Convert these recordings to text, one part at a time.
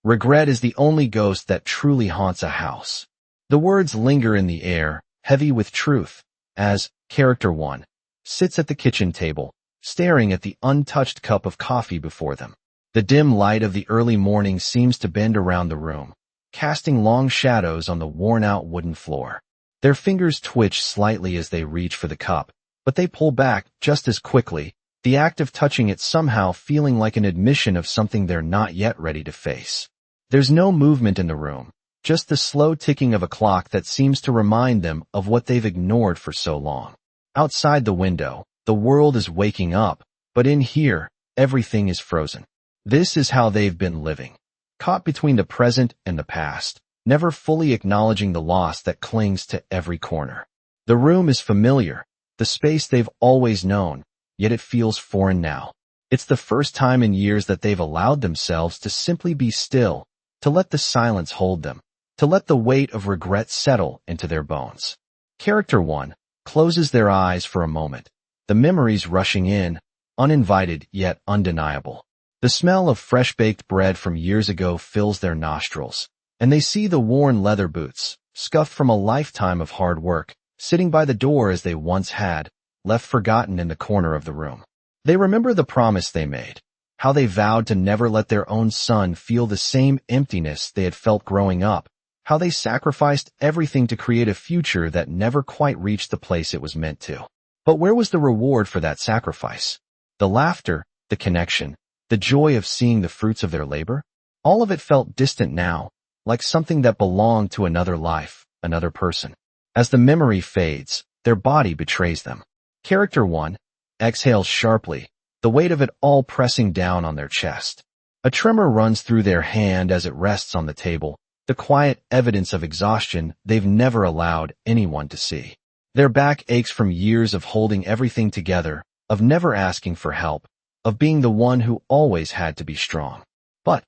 Regret is the only ghost that truly haunts a house. The words linger in the air, heavy with truth, as Character 1 sits at the kitchen table, staring at the untouched cup of coffee before them. The dim light of the early morning seems to bend around the room, casting long shadows on the worn-out wooden floor. Their fingers twitch slightly as they reach for the cup, but they pull back just as quickly, the act of touching it somehow feeling like an admission of something they're not yet ready to face. There's no movement in the room, just the slow ticking of a clock that seems to remind them of what they've ignored for so long. Outside the window, the world is waking up, but in here, everything is frozen. This is how they've been living, caught between the present and the past, never fully acknowledging the loss that clings to every corner. The room is familiar, the space they've always known, yet it feels foreign now. It's the first time in years that they've allowed themselves to simply be still, to let the silence hold them, to let the weight of regret settle into their bones. Character 1 closes their eyes for a moment, the memories rushing in, uninvited yet undeniable. The smell of fresh-baked bread from years ago fills their nostrils, and they see the worn leather boots, scuffed from a lifetime of hard work, sitting by the door as they once had, left forgotten in the corner of the room. They remember the promise they made, how they vowed to never let their own son feel the same emptiness they had felt growing up, how they sacrificed everything to create a future that never quite reached the place it was meant to. But where was the reward for that sacrifice? The laughter, the connection, the joy of seeing the fruits of their labor? All of it felt distant now, like something that belonged to another life, another person. As the memory fades, their body betrays them. Character 1 exhales sharply, the weight of it all pressing down on their chest. A tremor runs through their hand as it rests on the table, the quiet evidence of exhaustion they've never allowed anyone to see. Their back aches from years of holding everything together, of never asking for help, of being the one who always had to be strong. But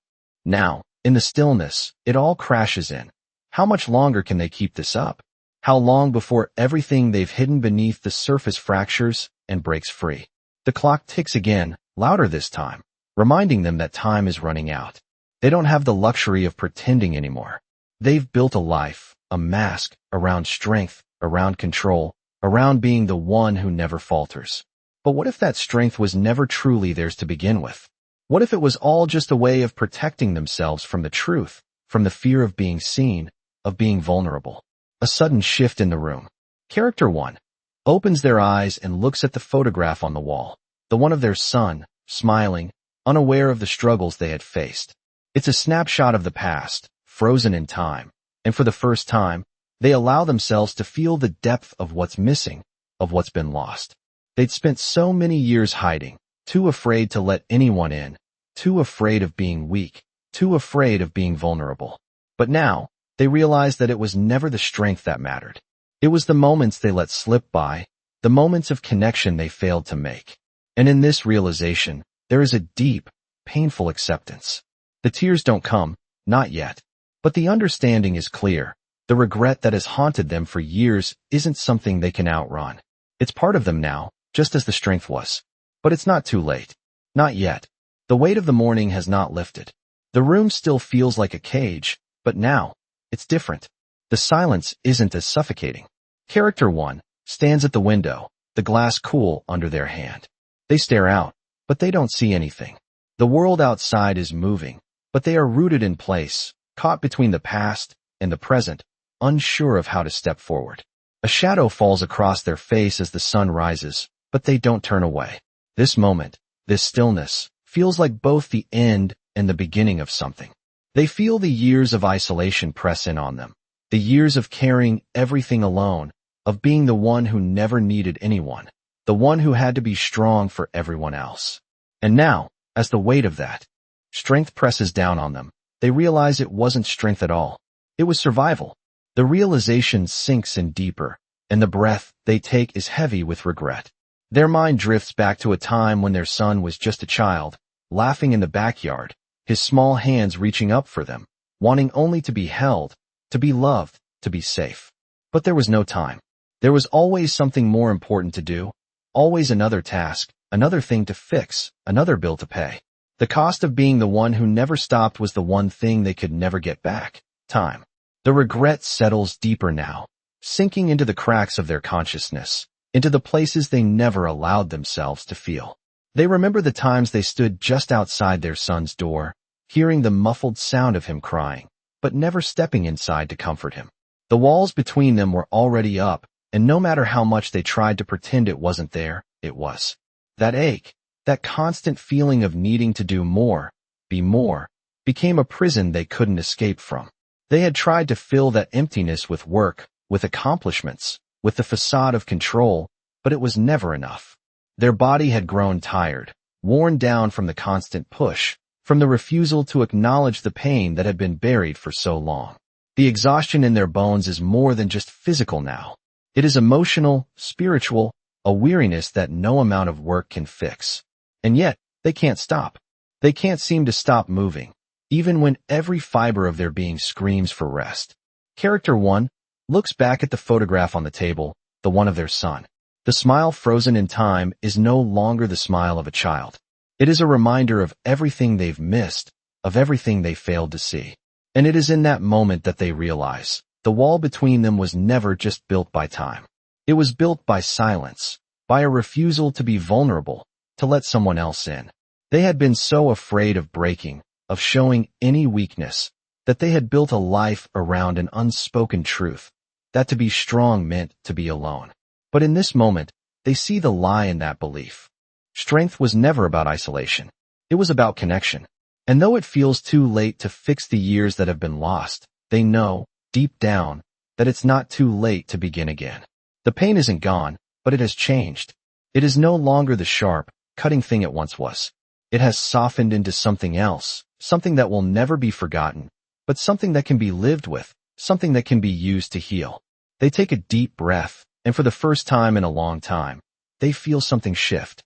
now, in the stillness, it all crashes in. How much longer can they keep this up? How long before everything they've hidden beneath the surface fractures and breaks free? The clock ticks again, louder this time, reminding them that time is running out. They don't have the luxury of pretending anymore. They've built a life, a mask, around strength, around control, around being the one who never falters. But what if that strength was never truly theirs to begin with? What if it was all just a way of protecting themselves from the truth, from the fear of being seen, of being vulnerable? A sudden shift in the room. Character 1 opens their eyes and looks at the photograph on the wall, the one of their son, smiling, unaware of the struggles they had faced. It's a snapshot of the past, frozen in time, and for the first time, they allow themselves to feel the depth of what's missing, of what's been lost. They'd spent so many years hiding, too afraid to let anyone in, too afraid of being weak, too afraid of being vulnerable. But now, they realize that it was never the strength that mattered. It was the moments they let slip by, the moments of connection they failed to make. And in this realization, there is a deep, painful acceptance. The tears don't come, not yet. But the understanding is clear. The regret that has haunted them for years isn't something they can outrun. It's part of them now, just as the strength was. But it's not too late. Not yet. The weight of the morning has not lifted. The room still feels like a cage, but now, it's different. The silence isn't as suffocating. Character 1 stands at the window, the glass cool under their hand. They stare out, but they don't see anything. The world outside is moving, but they are rooted in place, caught between the past and the present, unsure of how to step forward. A shadow falls across their face as the sun rises, but they don't turn away. This moment, this stillness, feels like both the end and the beginning of something. They feel the years of isolation press in on them, the years of carrying everything alone, of being the one who never needed anyone, the one who had to be strong for everyone else. And now, as the weight of that strength presses down on them, they realize it wasn't strength at all. It was survival. The realization sinks in deeper, and the breath they take is heavy with regret. Their mind drifts back to a time when their son was just a child, laughing in the backyard, his small hands reaching up for them, wanting only to be held, to be loved, to be safe. But there was no time. There was always something more important to do, always another task, another thing to fix, another bill to pay. The cost of being the one who never stopped was the one thing they could never get back: time. The regret settles deeper now, sinking into the cracks of their consciousness, into the places they never allowed themselves to feel. They remember the times they stood just outside their son's door, hearing the muffled sound of him crying, but never stepping inside to comfort him. The walls between them were already up, and no matter how much they tried to pretend it wasn't there, it was. That ache, that constant feeling of needing to do more, be more, became a prison they couldn't escape from. They had tried to fill that emptiness with work, with accomplishments, with the facade of control, but it was never enough. Their body had grown tired, worn down from the constant push, from the refusal to acknowledge the pain that had been buried for so long. The exhaustion in their bones is more than just physical now. It is emotional, spiritual, a weariness that no amount of work can fix. And yet, they can't stop. They can't seem to stop moving, even when every fiber of their being screams for rest. Character 1 looks back at the photograph on the table, the one of their son. The smile frozen in time is no longer the smile of a child. It is a reminder of everything they've missed, of everything they failed to see. And it is in that moment that they realize the wall between them was never just built by time. It was built by silence, by a refusal to be vulnerable, to let someone else in. They had been so afraid of breaking, of showing any weakness, that they had built a life around an unspoken truth, that to be strong meant to be alone. But in this moment, they see the lie in that belief. Strength was never about isolation. It was about connection. And though it feels too late to fix the years that have been lost, they know, deep down, that it's not too late to begin again. The pain isn't gone, but it has changed. It is no longer the sharp, cutting thing it once was. It has softened into something else, something that will never be forgotten, but something that can be lived with, something that can be used to heal. They take a deep breath, and for the first time in a long time, they feel something shift.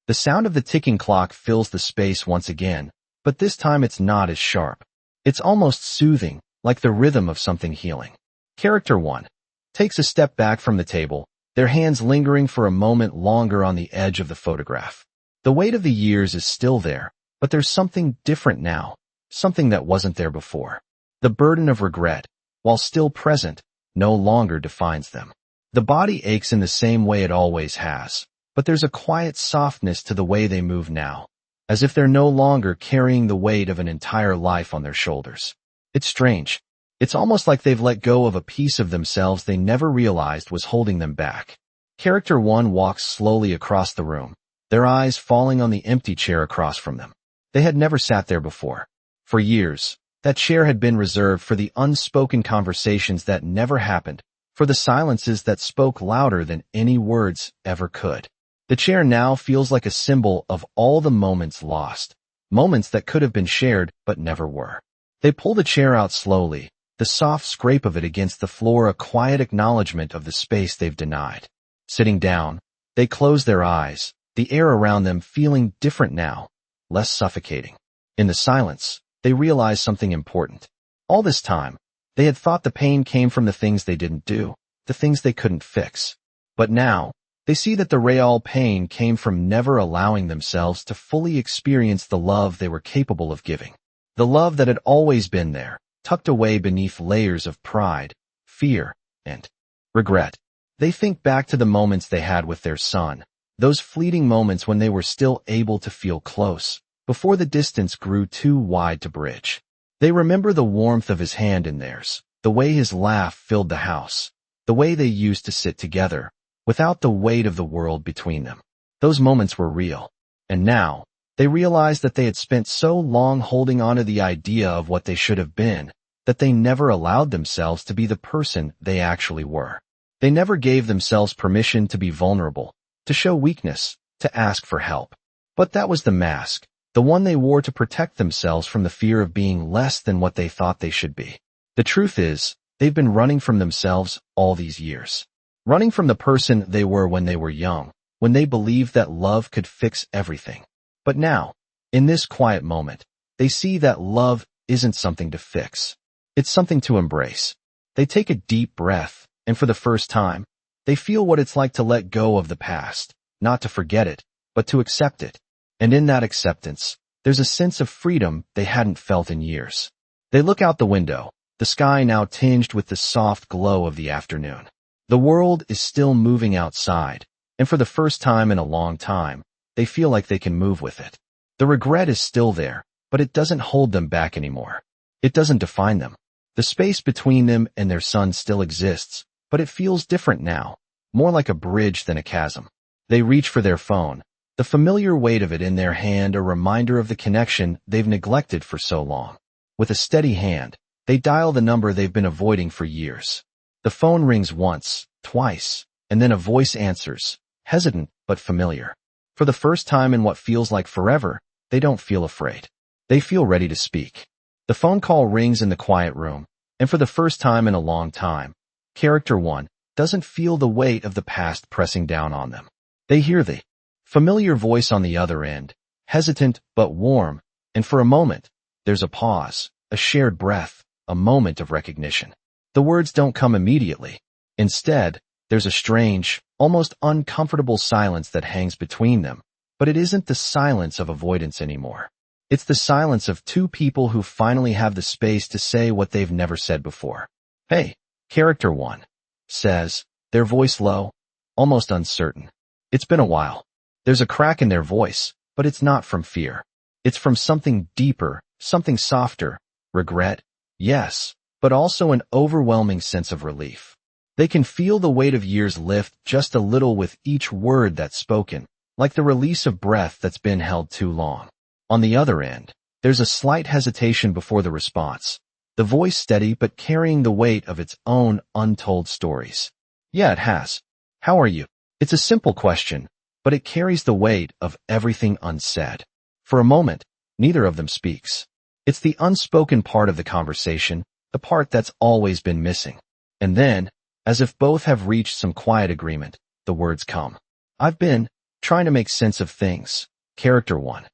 The sound of the ticking clock fills the space once again, but this time it's not as sharp. It's almost soothing, like the rhythm of something healing. Character 1 takes a step back from the table, their hands lingering for a moment longer on the edge of the photograph. The weight of the years is still there, but there's something different now, something that wasn't there before. The burden of regret, while still present, no longer defines them. The body aches in the same way it always has, but there's a quiet softness to the way they move now, as if they're no longer carrying the weight of an entire life on their shoulders. It's strange. It's almost like they've let go of a piece of themselves they never realized was holding them back. Character 1 walks slowly across the room, their eyes falling on the empty chair across from them. They had never sat there before. For years, that chair had been reserved for the unspoken conversations that never happened, for the silences that spoke louder than any words ever could. The chair now feels like a symbol of all the moments lost, moments that could have been shared but never were. They pull the chair out slowly, the soft scrape of it against the floor a quiet acknowledgement of the space they've denied. Sitting down, they close their eyes, the air around them feeling different now, less suffocating. In the silence, they realize something important. All this time, they had thought the pain came from the things they didn't do, the things they couldn't fix. But now, they see that the real pain came from never allowing themselves to fully experience the love they were capable of giving. The love that had always been there, tucked away beneath layers of pride, fear, and regret. They think back to the moments they had with their son, those fleeting moments when they were still able to feel close, before the distance grew too wide to bridge. They remember the warmth of his hand in theirs, the way his laugh filled the house, the way they used to sit together, without the weight of the world between them. Those moments were real. And now, they realized that they had spent so long holding on to the idea of what they should have been, that they never allowed themselves to be the person they actually were. They never gave themselves permission to be vulnerable, to show weakness, to ask for help. But that was the mask, the one they wore to protect themselves from the fear of being less than what they thought they should be. The truth is, they've been running from themselves all these years. Running from the person they were when they were young, when they believed that love could fix everything. But now, in this quiet moment, they see that love isn't something to fix. It's something to embrace. They take a deep breath, and for the first time, they feel what it's like to let go of the past, not to forget it, but to accept it. And in that acceptance, There's a sense of freedom they hadn't felt in years. They look out the window, the sky now tinged with the soft glow of the afternoon. The world is still moving outside, and for the first time in a long time, they feel like they can move with it. The regret is still there, but it doesn't hold them back anymore. It doesn't define them. The space between them and their son still exists, but it feels different now, more like a bridge than a chasm. They reach for their phone, the familiar weight of it in their hand a reminder of the connection they've neglected for so long. With a steady hand, they dial the number they've been avoiding for years. The phone rings once, twice, and then a voice answers, hesitant but familiar. For the first time in what feels like forever, they don't feel afraid. They feel ready to speak. The phone call rings in the quiet room, and for the first time in a long time, character 1 doesn't feel the weight of the past pressing down on them. They hear the familiar voice on the other end, hesitant but warm, and for a moment, there's a pause, a shared breath, a moment of recognition. The words don't come immediately. Instead, there's a strange, almost uncomfortable silence that hangs between them, but it isn't the silence of avoidance anymore. It's the silence of two people who finally have the space to say what they've never said before. Hey, character 1 says, their voice low, almost uncertain. It's been a while. There's a crack in their voice, but it's not from fear. It's from something deeper, something softer. Regret, yes, but also an overwhelming sense of relief. They can feel the weight of years lift just a little with each word that's spoken, like the release of breath that's been held too long. On the other end, there's a slight hesitation before the response, the voice steady but carrying the weight of its own untold stories. Yeah, it has. How are you? It's a simple question, but it carries the weight of everything unsaid. For a moment, neither of them speaks. It's the unspoken part of the conversation, the part that's always been missing. And then, as if both have reached some quiet agreement, the words come. I've been trying to make sense of things, character 1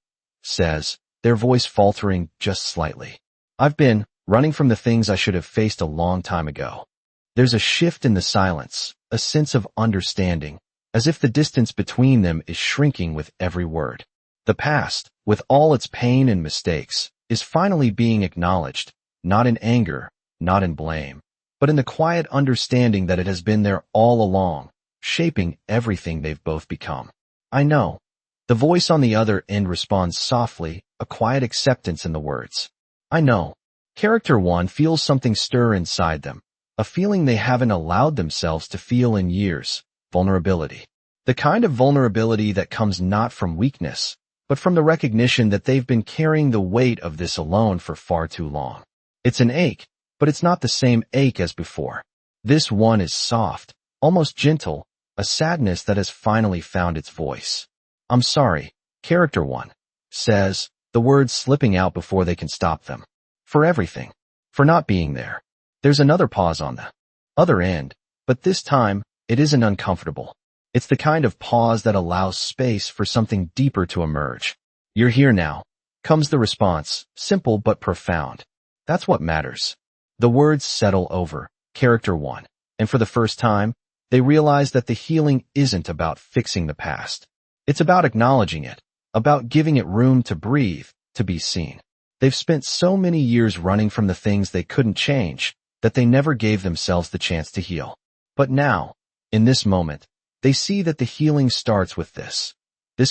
says, their voice faltering just slightly. I've been running from the things I should have faced a long time ago. There's a shift in the silence, a sense of understanding, as if the distance between them is shrinking with every word. The past, with all its pain and mistakes, is finally being acknowledged, not in anger, not in blame, but in the quiet understanding that it has been there all along, shaping everything they've both become. I know. The voice on the other end responds softly, a quiet acceptance in the words. I know. Character 1 feels something stir inside them, a feeling they haven't allowed themselves to feel in years, vulnerability. The kind of vulnerability that comes not from weakness, but from the recognition that they've been carrying the weight of this alone for far too long. It's an ache, but it's not the same ache as before. This one is soft, almost gentle, a sadness that has finally found its voice. I'm sorry, character 1 says, the words slipping out before they can stop them. For everything. For not being there. There's another pause on the other end, but this time, it isn't uncomfortable. It's the kind of pause that allows space for something deeper to emerge. You're here now, comes the response, simple but profound. That's what matters. The words settle over, character 1, and for the first time, they realize that the healing isn't about fixing the past. It's about acknowledging it, about giving it room to breathe, to be seen. They've spent so many years running from the things they couldn't change, that they never gave themselves the chance to heal. But now, in this moment, they see that the healing starts with this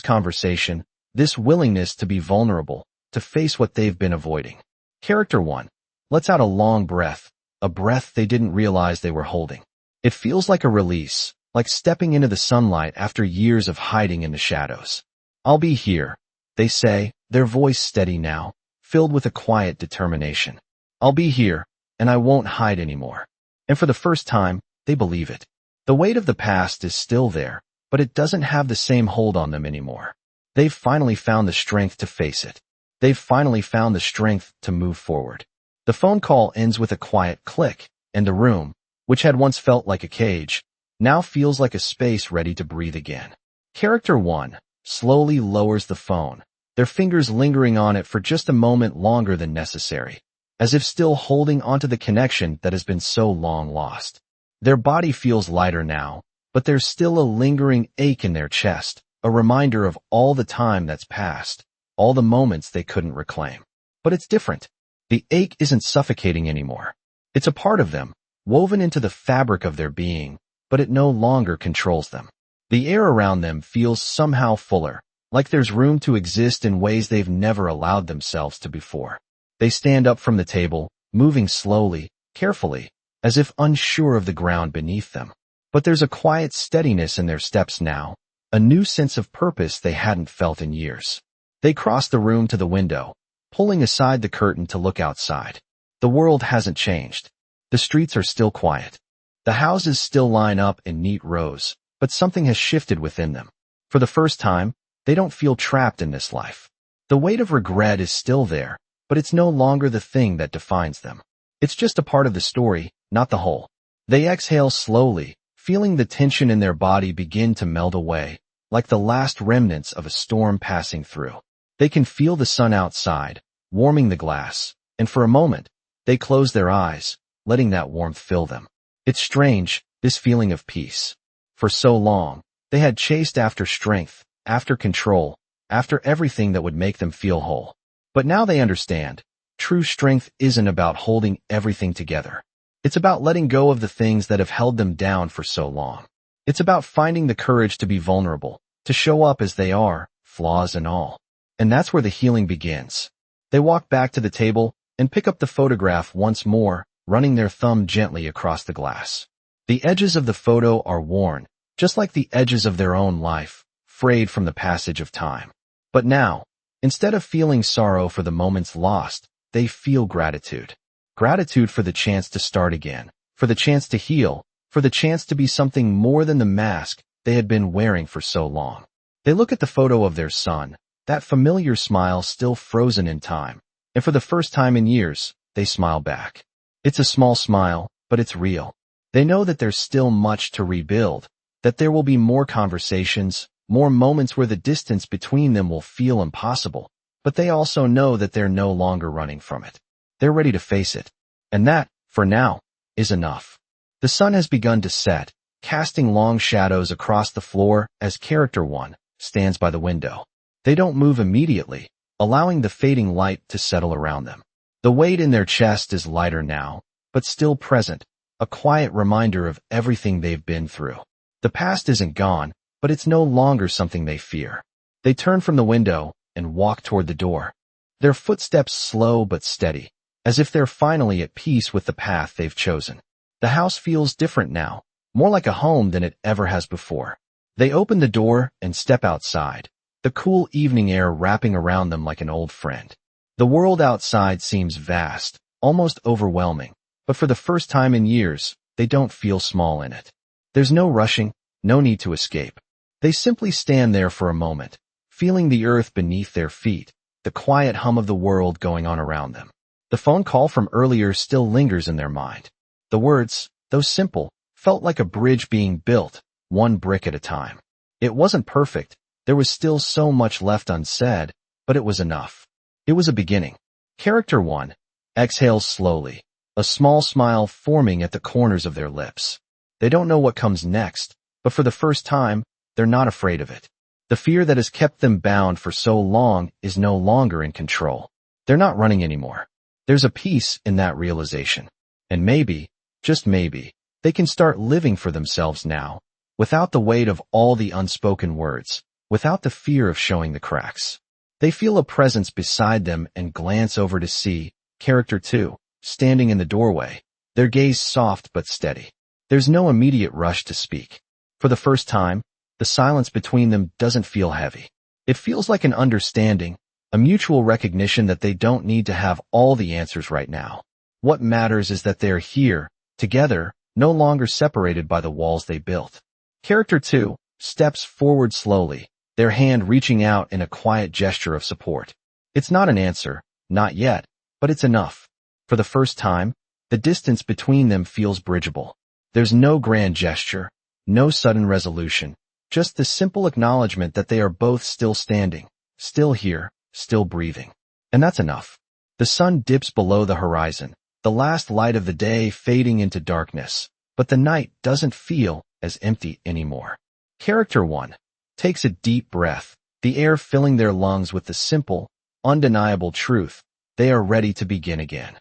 conversation, this willingness to be vulnerable, to face what they've been avoiding. Character 1 lets out a long breath, a breath they didn't realize they were holding. It feels like a release, like stepping into the sunlight after years of hiding in the shadows. I'll be here, they say, their voice steady now, filled with a quiet determination. I'll be here, and I won't hide anymore. And for the first time, they believe it. The weight of the past is still there, but it doesn't have the same hold on them anymore. They've finally found the strength to face it. They've finally found the strength to move forward. The phone call ends with a quiet click, and the room, which had once felt like a cage, now feels like a space ready to breathe again. Character 1 slowly lowers the phone, their fingers lingering on it for just a moment longer than necessary, as if still holding onto the connection that has been so long lost. Their body feels lighter now, but there's still a lingering ache in their chest, a reminder of all the time that's passed. all the moments they couldn't reclaim. But it's different. The ache isn't suffocating anymore. It's a part of them, woven into the fabric of their being, but it no longer controls them. The air around them feels somehow fuller, like there's room to exist in ways they've never allowed themselves to before. They stand up from the table, moving slowly, carefully, as if unsure of the ground beneath them. But there's a quiet steadiness in their steps now, a new sense of purpose they hadn't felt in years. They cross the room to the window, pulling aside the curtain to look outside. The world hasn't changed. The streets are still quiet. The houses still line up in neat rows, but something has shifted within them. For the first time, they don't feel trapped in this life. The weight of regret is still there, but it's no longer the thing that defines them. It's just a part of the story, not the whole. They exhale slowly, feeling the tension in their body begin to melt away, like the last remnants of a storm passing through. They can feel the sun outside, warming the glass, and for a moment, they close their eyes, letting that warmth fill them. It's strange, this feeling of peace. For so long, they had chased after strength, after control, after everything that would make them feel whole. But now they understand, true strength isn't about holding everything together. It's about letting go of the things that have held them down for so long. It's about finding the courage to be vulnerable, to show up as they are, flaws and all. And that's where the healing begins. They walk back to the table and pick up the photograph once more, running their thumb gently across the glass. The edges of the photo are worn, just like the edges of their own life, frayed from the passage of time. But now, instead of feeling sorrow for the moments lost, they feel gratitude. Gratitude for the chance to start again, for the chance to heal, for the chance to be something more than the mask they had been wearing for so long. They look at the photo of their son, that familiar smile still frozen in time, and for the first time in years, they smile back. It's a small smile, but it's real. They know that there's still much to rebuild, that there will be more conversations, more moments where the distance between them will feel impossible, but they also know that they're no longer running from it. They're ready to face it. And that, for now, is enough. The sun has begun to set, casting long shadows across the floor as character one stands by the window. They don't move immediately, allowing the fading light to settle around them. The weight in their chest is lighter now, but still present, a quiet reminder of everything they've been through. The past isn't gone, but it's no longer something they fear. They turn from the window and walk toward the door. Their footsteps slow but steady, as if they're finally at peace with the path they've chosen. The house feels different now, more like a home than it ever has before. They open the door and step outside, the cool evening air wrapping around them like an old friend. The world outside seems vast, almost overwhelming, but for the first time in years, they don't feel small in it. There's no rushing, no need to escape. They simply stand there for a moment, feeling the earth beneath their feet, the quiet hum of the world going on around them. The phone call from earlier still lingers in their mind. The words, though simple, felt like a bridge being built, one brick at a time. It wasn't perfect, there was still so much left unsaid, but it was enough. It was a beginning. Character one exhales slowly, a small smile forming at the corners of their lips. They don't know what comes next, but for the first time, they're not afraid of it. The fear that has kept them bound for so long is no longer in control. They're not running anymore. There's a peace in that realization. And maybe, just maybe, they can start living for themselves now, without the weight of all the unspoken words, without the fear of showing the cracks. They feel a presence beside them and glance over to see character two, standing in the doorway, their gaze soft but steady. There's no immediate rush to speak. For the first time, the silence between them doesn't feel heavy. It feels like an understanding, a mutual recognition that they don't need to have all the answers right now. What matters is that they're here, together, no longer separated by the walls they built. Character two steps forward slowly, their hand reaching out in a quiet gesture of support. It's not an answer, not yet, but it's enough. For the first time, the distance between them feels bridgeable. There's no grand gesture, no sudden resolution, just the simple acknowledgement that they are both still standing, still here, still breathing. And that's enough. The sun dips below the horizon, the last light of the day fading into darkness, but the night doesn't feel as empty anymore. Character one takes a deep breath, the air filling their lungs with the simple, undeniable truth. They are ready to begin again.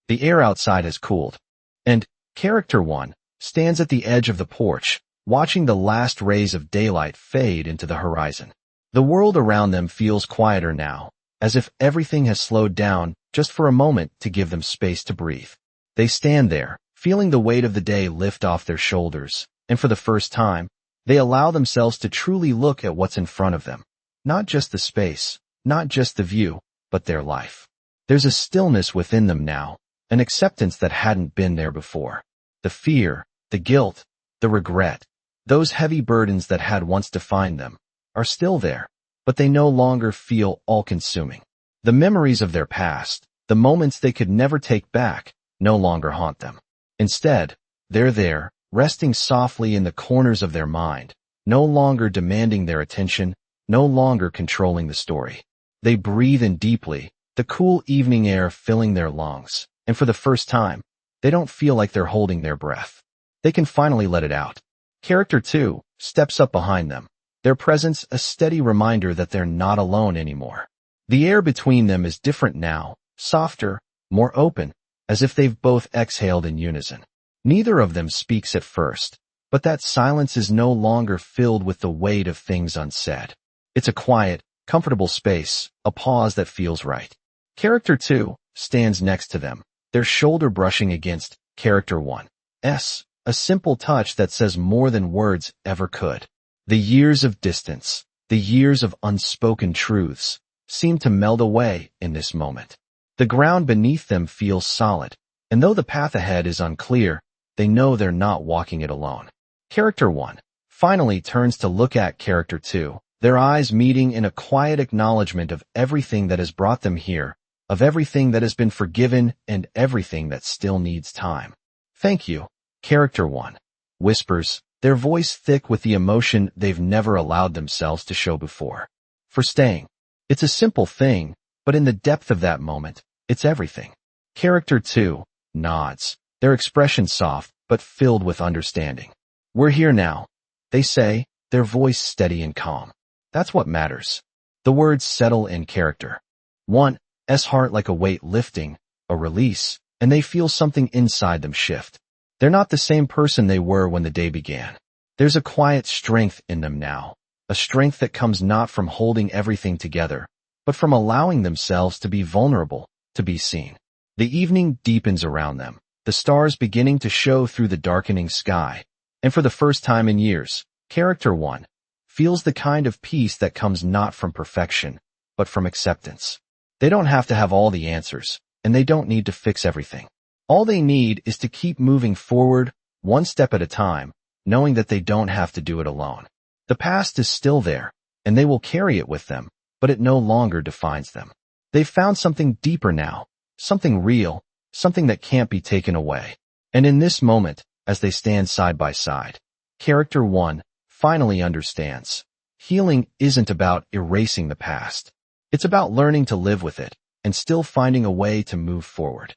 The air outside has cooled, and Character 1 stands at the edge of the porch, watching the last rays of daylight fade into the horizon. The world around them feels quieter now, as if everything has slowed down just for a moment to give them space to breathe. They stand there, feeling the weight of the day lift off their shoulders, and for the first time, they allow themselves to truly look at what's in front of them. Not just the space, not just the view, but their life. There's a stillness within them now, an acceptance that hadn't been there before. The fear, the guilt, the regret, those heavy burdens that had once defined them, are still there, but they no longer feel all-consuming. The memories of their past, the moments they could never take back, no longer haunt them. Instead, they're there, resting softly in the corners of their mind, no longer demanding their attention, no longer controlling the story. They breathe in deeply, the cool evening air filling their lungs, and for the first time, they don't feel like they're holding their breath. They can finally let it out. Character 2 steps up behind them, their presence a steady reminder that they're not alone anymore. The air between them is different now, softer, more open, as if they've both exhaled in unison. Neither of them speaks at first, but that silence is no longer filled with the weight of things unsaid. It's a quiet, comfortable space, a pause that feels right. Character 2 stands next to them, their shoulder brushing against Character 1's, a simple touch that says more than words ever could. The years of distance, the years of unspoken truths, seem to meld away in this moment. The ground beneath them feels solid, and though the path ahead is unclear, they know they're not walking it alone. Character 1 finally turns to look at Character 2, their eyes meeting in a quiet acknowledgement of everything that has brought them here, of everything that has been forgiven and everything that still needs time. Thank you, Character 1 whispers, their voice thick with the emotion they've never allowed themselves to show before. For staying. It's a simple thing, but in the depth of that moment, it's everything. Character 2 nods, their expression soft but filled with understanding. We're here now, they say, their voice steady and calm. That's what matters. The words settle in Character 1's heart like a weight lifting, a release, and they feel something inside them shift. They're not the same person they were when the day began. There's a quiet strength in them now, a strength that comes not from holding everything together, but from allowing themselves to be vulnerable, to be seen. The evening deepens around them, the stars beginning to show through the darkening sky, and for the first time in years, Character 1 feels the kind of peace that comes not from perfection, but from acceptance. They don't have to have all the answers, and they don't need to fix everything. All they need is to keep moving forward, one step at a time, knowing that they don't have to do it alone. The past is still there, and they will carry it with them, but it no longer defines them. They've found something deeper now, something real, something that can't be taken away. And in this moment, as they stand side by side, Character 1 finally understands. Healing isn't about erasing the past. It's about learning to live with it, and still finding a way to move forward.